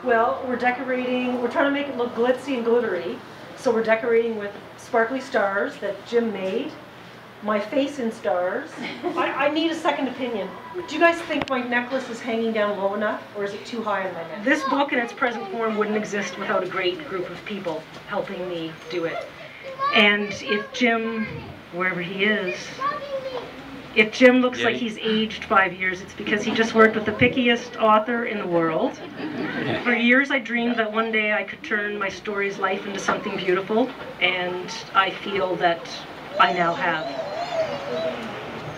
Well, we're decorating, we're trying to make it look glitzy and glittery. So we're decorating with sparkly stars that Jim made. My face in stars. I need a second opinion. Do you guys think my necklace is hanging down low enough, or is it too high on my neck? This book in its present form wouldn't exist without a great group of people helping me do it. And if Jim, wherever he is, if Jim looks like he's aged 5 years, it's because he just worked with the pickiest author in the world. For years I dreamed that one day I could turn my story's life into something beautiful, and I feel that I now have.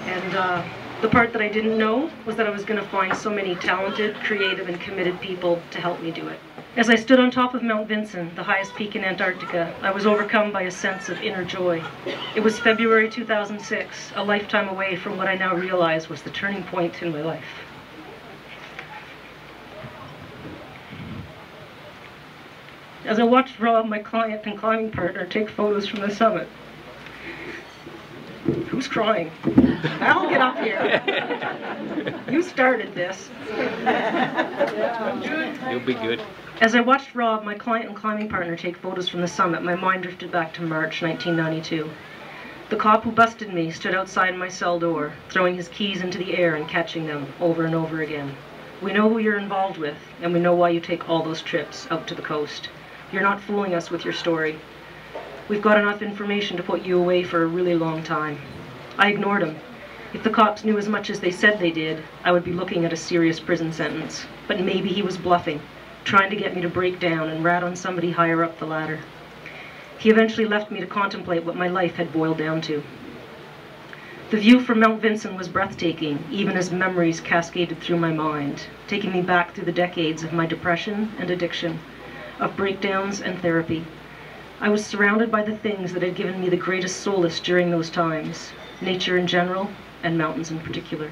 And the part that I didn't know was that I was going to find so many talented, creative, and committed people to help me do it. As I stood on top of Mount Vinson, the highest peak in Antarctica, I was overcome by a sense of inner joy. It was February 2006, a lifetime away from what I now realize was the turning point in my life. As I watched Rob, my client and climbing partner, take photos from the summit. Who's crying? I'll get up here. You started this. You'll be good. As I watched Rob, my client and climbing partner, take photos from the summit, my mind drifted back to March 1992. The cop who busted me stood outside my cell door, throwing his keys into the air and catching them over and over again. We know who you're involved with, and we know why you take all those trips out to the coast. You're not fooling us with your story. We've got enough information to put you away for a really long time. I ignored him. If the cops knew as much as they said they did, I would be looking at a serious prison sentence. But maybe he was bluffing, trying to get me to break down and rat on somebody higher up the ladder. He eventually left me to contemplate what my life had boiled down to. The view from Mount Vinson was breathtaking, even as memories cascaded through my mind, taking me back through the decades of my depression and addiction, of breakdowns and therapy. I was surrounded by the things that had given me the greatest solace during those times, nature in general, and mountains in particular.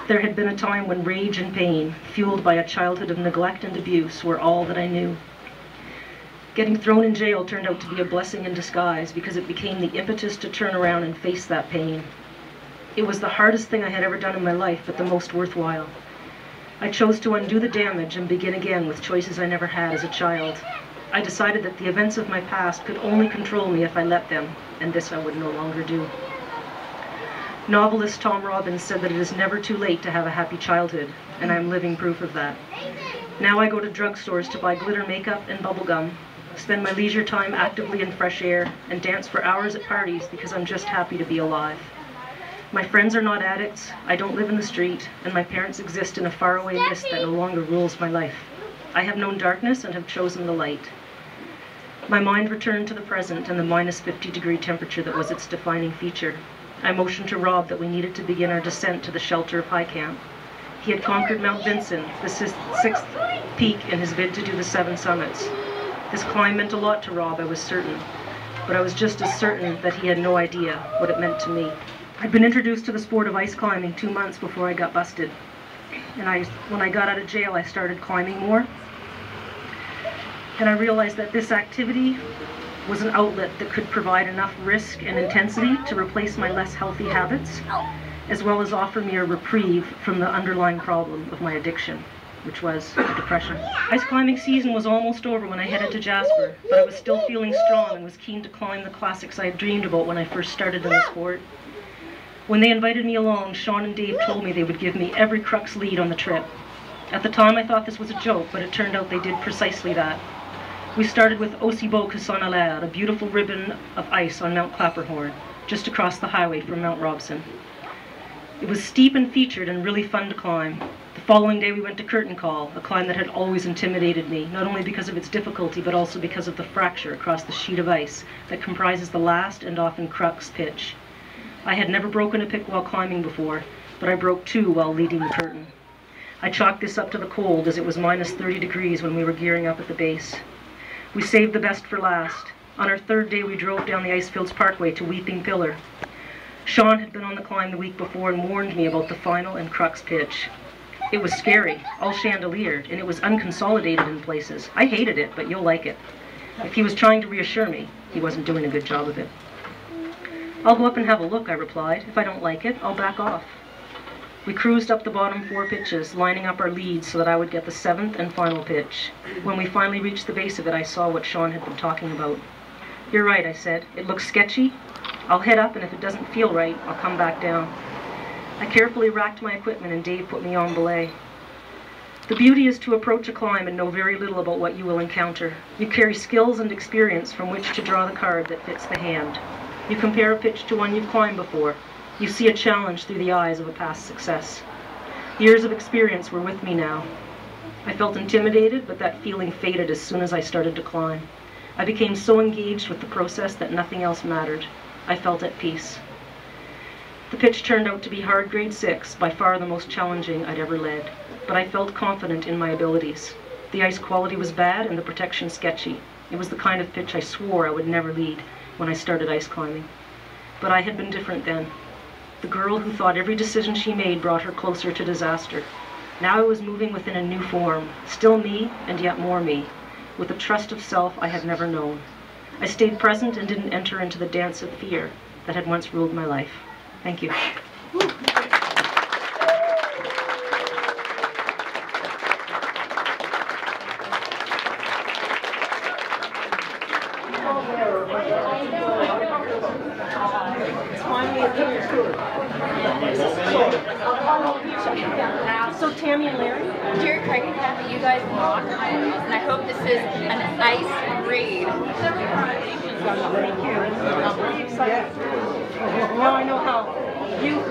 There had been a time when rage and pain, fueled by a childhood of neglect and abuse, were all that I knew. Getting thrown in jail turned out to be a blessing in disguise because it became the impetus to turn around and face that pain. It was the hardest thing I had ever done in my life, but the most worthwhile. I chose to undo the damage and begin again with choices I never had as a child. I decided that the events of my past could only control me if I let them, and this I would no longer do. Novelist Tom Robbins said that it is never too late to have a happy childhood, and I am living proof of that. Now I go to drugstores to buy glitter makeup and bubblegum, spend my leisure time actively in fresh air, and dance for hours at parties because I'm just happy to be alive. My friends are not addicts, I don't live in the street, and my parents exist in a faraway mist that no longer rules my life. I have known darkness and have chosen the light. My mind returned to the present and the minus 50-degree temperature that was its defining feature. I motioned to Rob that we needed to begin our descent to the shelter of High Camp. He had conquered Mount Vinson, the sixth peak in his bid to do the 7 summits. This climb meant a lot to Rob, I was certain, but I was just as certain that he had no idea what it meant to me. I'd been introduced to the sport of ice climbing 2 months before I got busted, and when I got out of jail I started climbing more. And I realized that this activity was an outlet that could provide enough risk and intensity to replace my less healthy habits, as well as offer me a reprieve from the underlying problem of my addiction, which was depression. Ice climbing season was almost over when I headed to Jasper, but I was still feeling strong and was keen to climb the classics I had dreamed about when I first started in the sport. When they invited me along, Sean and Dave told me they would give me every crux lead on the trip. At the time I thought this was a joke, but it turned out they did precisely that. We started with Aussi Beau que son alaire, a beautiful ribbon of ice on Mount Clapperhorn, just across the highway from Mount Robson. It was steep and featured and really fun to climb. The following day we went to Curtain Call, a climb that had always intimidated me, not only because of its difficulty, but also because of the fracture across the sheet of ice that comprises the last and often crux pitch. I had never broken a pick while climbing before, but I broke 2 while leading the curtain. I chalked this up to the cold, as it was minus 30 degrees when we were gearing up at the base. We saved the best for last. On our 3rd day, we drove down the Icefields Parkway to Weeping Pillar. Sean had been on the climb the week before and warned me about the final and crux pitch. It was scary, all chandeliered, and it was unconsolidated in places. I hated it, but you'll like it. If he was trying to reassure me, he wasn't doing a good job of it. I'll go up and have a look, I replied. If I don't like it, I'll back off. We cruised up the bottom 4 pitches, lining up our leads so that I would get the 7th and final pitch. When we finally reached the base of it, I saw what Sean had been talking about. "You're right," I said. "It looks sketchy. I'll head up, and if it doesn't feel right, I'll come back down." I carefully racked my equipment, and Dave put me on belay. The beauty is to approach a climb and know very little about what you will encounter. You carry skills and experience from which to draw the card that fits the hand. You compare a pitch to one you've climbed before. You see a challenge through the eyes of a past success. Years of experience were with me now. I felt intimidated, but that feeling faded as soon as I started to climb. I became so engaged with the process that nothing else mattered. I felt at peace. The pitch turned out to be hard grade 6, by far the most challenging I'd ever led, but I felt confident in my abilities. The ice quality was bad and the protection sketchy. It was the kind of pitch I swore I would never lead when I started ice climbing. But I had been different then. The girl who thought every decision she made brought her closer to disaster. Now I was moving within a new form, still me and yet more me, with a trust of self I had never known. I stayed present and didn't enter into the dance of fear that had once ruled my life. Thank you. So Tammy and Larry, Dear Craig and Kathy, you guys rock, and I hope this is an ice read. Thank you. I'm really excited. Now I know how you